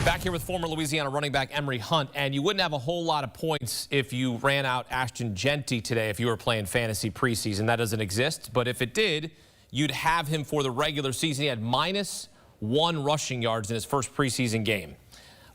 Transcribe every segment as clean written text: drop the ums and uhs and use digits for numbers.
Back here with former Louisiana running back Emory Hunt, and you wouldn't have a whole lot of points if you ran out Ashton Jeanty today if you were playing fantasy preseason. That doesn't exist, but if it did, you'd have him for the regular season. He had -1 rushing yards in his first preseason game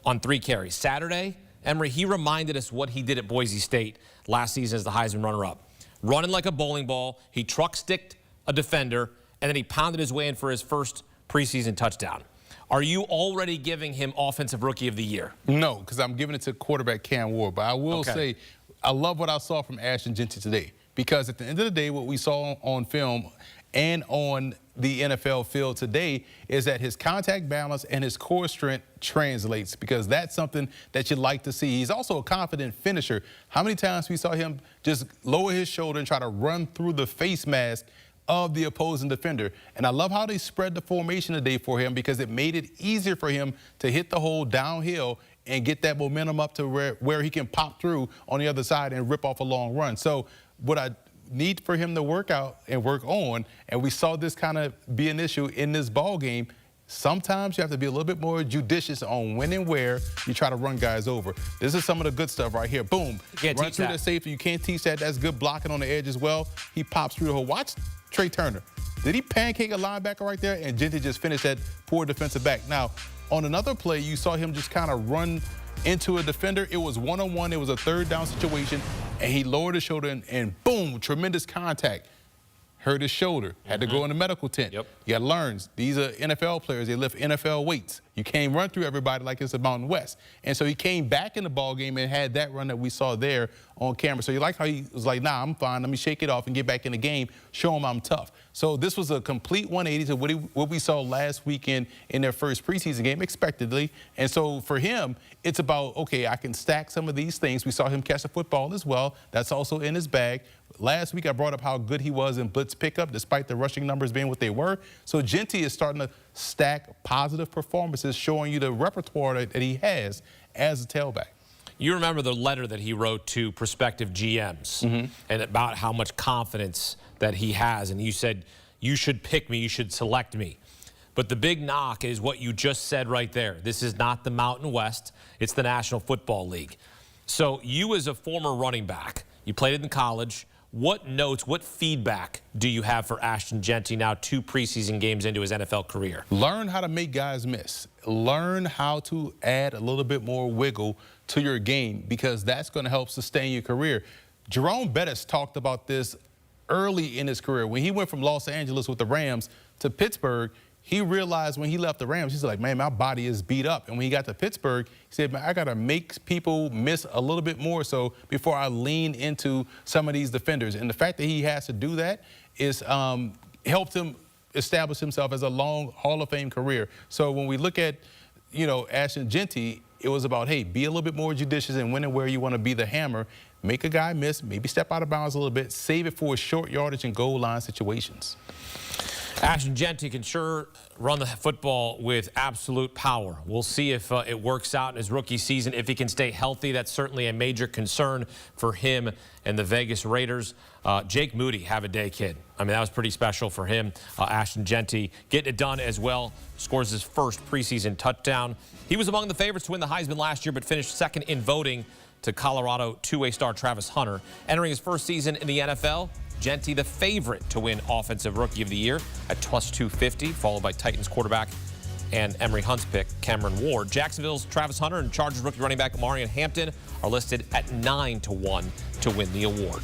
on 3 carries. Saturday, Emory, he reminded us what he did at Boise State last season as the Heisman runner-up. Running like a bowling ball, he truck-sticked a defender, and then he pounded his way in for his first preseason touchdown. Are you already giving him Offensive Rookie of the Year? No, because I'm giving it to quarterback Cam Ward. But I will say, I love what I saw from Ashton Jeanty today. Because at the end of the day, what we saw on film and on the NFL field today is that his contact balance and his core strength translates, because that's something that you like to see. He's also a confident finisher. How many times we saw him just lower his shoulder and try to run through the face mask of the opposing defender. And I love how they spread the formation today for him, because it made it easier for him to hit the hole downhill and get that momentum up to where he can pop through on the other side and rip off a long run. So what I need for him to work out and work on, and we saw this kind of be an issue in this ball game, sometimes you have to be a little bit more judicious on when and where you try to run guys over. This is some of the good stuff right here. Boom. Run through the safety. You can't teach that. That's good blocking on the edge as well. He pops through the hole. Watch Trey Turner. Did he pancake a linebacker right there? And Jeanty just finished that poor defensive back. Now, on another play, you saw him just kind of run into a defender. It was one-on-one. It was a third down situation, and he lowered his shoulder, and boom, tremendous contact. Hurt his shoulder, had to go in the medical tent. You got to learn, these are NFL players. They lift NFL weights. You can't run through everybody like it's the Mountain West. And so he came back in the ball game and had that run that we saw there on camera. So you like how he was like, nah, I'm fine. Let me shake it off and get back in the game, show him I'm tough. So this was a complete 180 to what we saw last weekend in their first preseason game, expectedly. And so for him, it's about, okay, I can stack some of these things. We saw him catch the football as well. That's also in his bag. Last week, I brought up how good he was in blitz pickup, despite the rushing numbers being what they were. So Jeanty is starting to stack positive performances, showing you the repertoire that he has as a tailback. You remember the letter that he wrote to prospective GMs and about how much confidence that he has. And you said, you should pick me, you should select me. But the big knock is what you just said right there. This is not the Mountain West, it's the National Football League. So you, as a former running back, you played it in college. What notes, what feedback do you have for Ashton Jeanty now 2 preseason games into his NFL career? Learn how to make guys miss. Learn how to add a little bit more wiggle to your game, because that's going to help sustain your career. Jerome Bettis talked about this early in his career. When he went from Los Angeles with the Rams to Pittsburgh, he realized when he left the Rams, he's like, man, my body is beat up. And when he got to Pittsburgh, he said, man, I got to make people miss a little bit more so before I lean into some of these defenders. And the fact that he has to do that is helped him establish himself as a long Hall of Fame career. So when we look at, you know, Ashton Jeanty, it was about, hey, be a little bit more judicious in when and where you want to be the hammer. Make a guy miss, maybe step out of bounds a little bit, save it for short yardage and goal line situations. Ashton Jeanty can sure run the football with absolute power. We'll see if it works out in his rookie season. If he can stay healthy, that's certainly a major concern for him and the Vegas Raiders. Jake Moody, have a day, kid. I mean, that was pretty special for him. Ashton Jeanty getting it done as well. Scores his first preseason touchdown. He was among the favorites to win the Heisman last year, but finished second in voting to Colorado two-way star Travis Hunter. Entering his first season in the NFL, Jeanty the favorite to win Offensive Rookie of the Year at +250, followed by Titans quarterback and Emory Hunt's pick, Cameron Ward. Jacksonville's Travis Hunter and Chargers rookie running back Emory Hunt are listed at 9-1 to win the award.